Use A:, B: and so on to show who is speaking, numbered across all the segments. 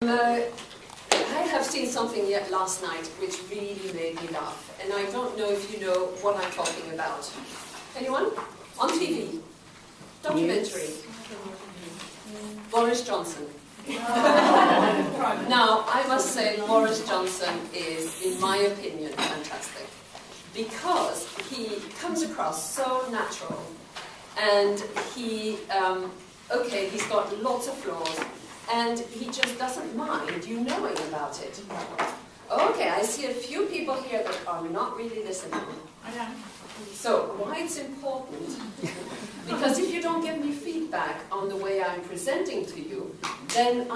A: I have seen something yet last night which really made me laugh, and I don't know if you know what I'm talking about. Anyone? On TV. Documentary. Yes. Boris Johnson. Now, I must say Boris Johnson is, in my opinion, fantastic. Because he comes across so natural, and he, okay, he's got lots of flaws, and he just doesn't mind you knowing about it. Okay, I see a few people here that are not really listening. So, why it's important? Because if you don't give me feedback on the way I'm presenting to you, then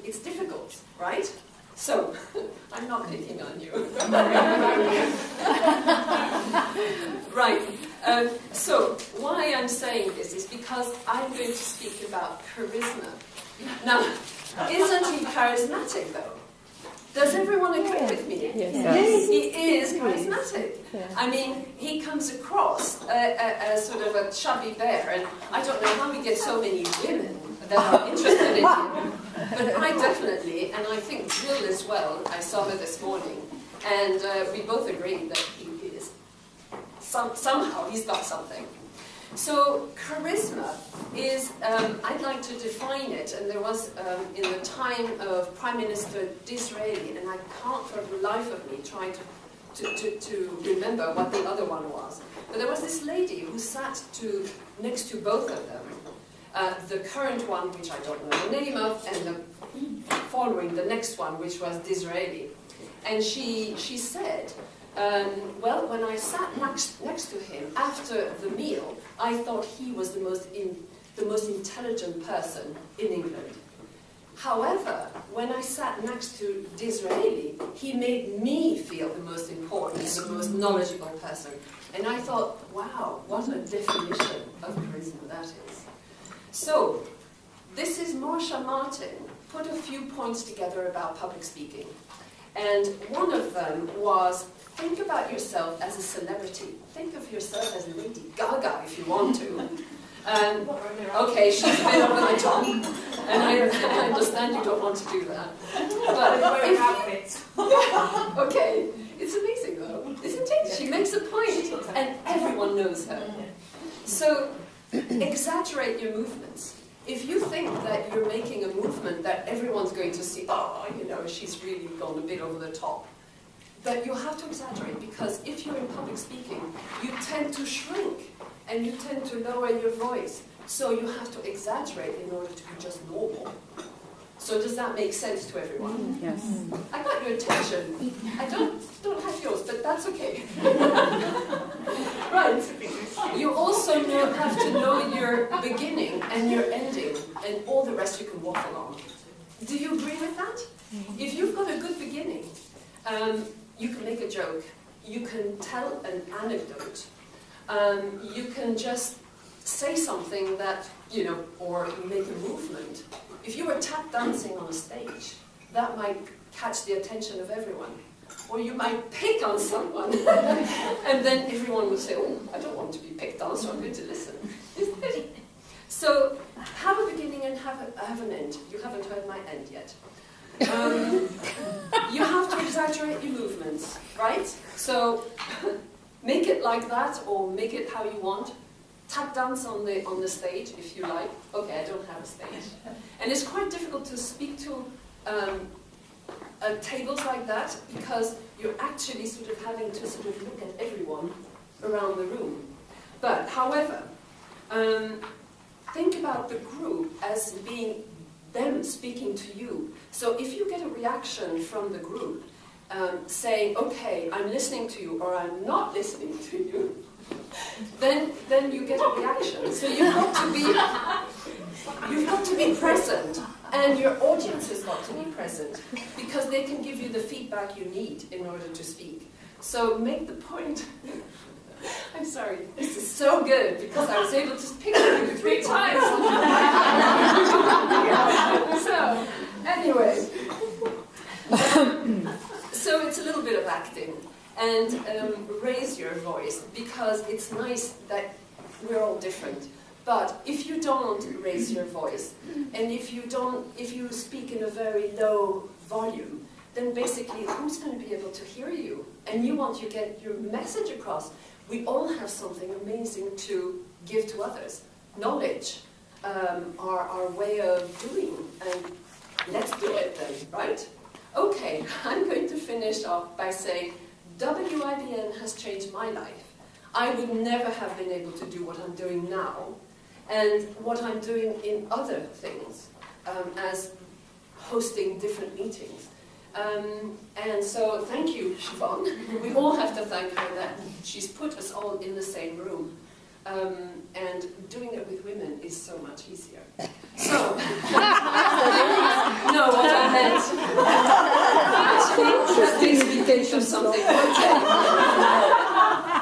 A: it's difficult, right? So, I'm not picking on you. Right. So, why I'm saying this is because I'm going to speak about charisma. Now, isn't he charismatic, though? Does everyone agree with me? Yes. He is charismatic. I mean, he comes across as sort of a chubby bear, and I don't know how we get so many women that are interested in him. But I definitely, and I think Jill as well, I saw her this morning, and we both agreed that he is, somehow he's got something. So charisma is, I'd like to define it, and there was in the time of Prime Minister Disraeli, and I can't for the life of me try to remember what the other one was. But there was this lady who sat next to both of them. The current one, which I don't know the name of, and the next one, which was Disraeli. And she said, well, when I sat next to him after the meal, I thought he was the most intelligent person in England. However, when I sat next to Disraeli, he made me feel the most important and the most knowledgeable person. And I thought, wow, what a definition of charisma that is. So, this is Marsha Martin put a few points together about public speaking. And one of them was, think about yourself as a celebrity. Think of yourself as Lady Gaga if you want to. Okay, she's a bit over the top, and I understand you don't want to do that. But okay, it's amazing though, isn't it? She makes a point, and everyone knows her. So, exaggerate your movements. If you think that you're making a movement that everyone's going to see, oh, you know, she's really gone a bit over the top, but you have to exaggerate, because if you're in public speaking, you tend to shrink and you tend to lower your voice. So you have to exaggerate in order to be just normal. So does that make sense to everyone?
B: Yes.
A: I got your attention. I don't have yours, but that's okay. Right. You also have to know your beginning and your ending, and all the rest you can waffle on. Do you agree with that? If you've got a good beginning, you can make a joke, you can tell an anecdote, you can just say something that, you know, or make a movement. If you were tap dancing on a stage, that might catch the attention of everyone. Or you might pick on someone, and then everyone will say, oh, I don't want to be picked on, so I'm going to listen. Isn't it? So, have a beginning and have an end. You haven't heard my end yet. You have to exaggerate your movements, right? So, make it like that, or make it how you want. Tap dance on the stage, if you like. Okay, I don't have a stage. And it's quite difficult to speak to tables like that, because you're actually sort of having to sort of look at everyone around the room. But, however, think about the group as being them speaking to you. So if you get a reaction from the group saying, okay, I'm listening to you, or I'm not listening to you, then you get a reaction. So you've got to be present, and your audience has got to be present, because they can give you the feedback you need in order to speak. So make the point. I'm sorry, this is so good, because I was able to pick on you 3 times. So, anyway. So it's a little bit of acting. And raise your voice, because it's nice that we're all different. But if you don't raise your voice, and if you speak in a very low volume, then basically who's going to be able to hear you? And you want to get your message across. We all have something amazing to give to others. Knowledge, our way of doing, and let's do it then, right? Okay, I'm going to finish off by saying WIBN has changed my life. I would never have been able to do what I'm doing now, and what I'm doing in other things, as hosting different meetings. And so thank you, Siobhan. We all have to thank her that she's put us all in the same room. And doing it with women is so much easier. So, no, what I meant, actually, that makes me think of something.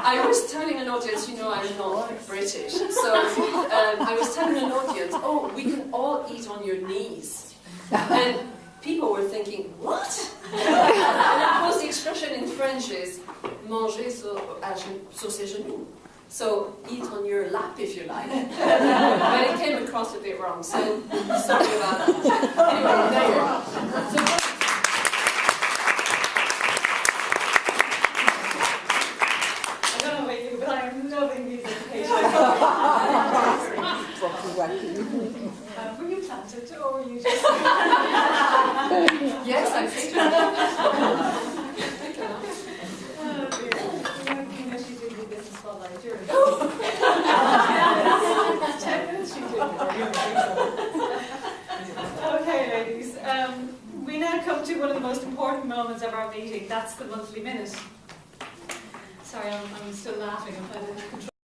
A: I was telling an audience, you know, I'm not British, so I was telling an audience, oh, we can all eat on your knees. And people were thinking, what? And of course the expression in French is manger sur ses genoux. So eat on your lap if you like. But it came across a bit wrong, so sorry about that. Anyway, there you are.
B: I don't know about you, but I am loving these occasions. Were you planted, or were you just...
A: Yes, I think so.
B: Oh dear. You know she did the business spotlight during 10 minutes she did. Okay, ladies. We now come to one of the most important moments of our meeting. That's the monthly minute. Sorry, I'm still laughing. I'm trying to control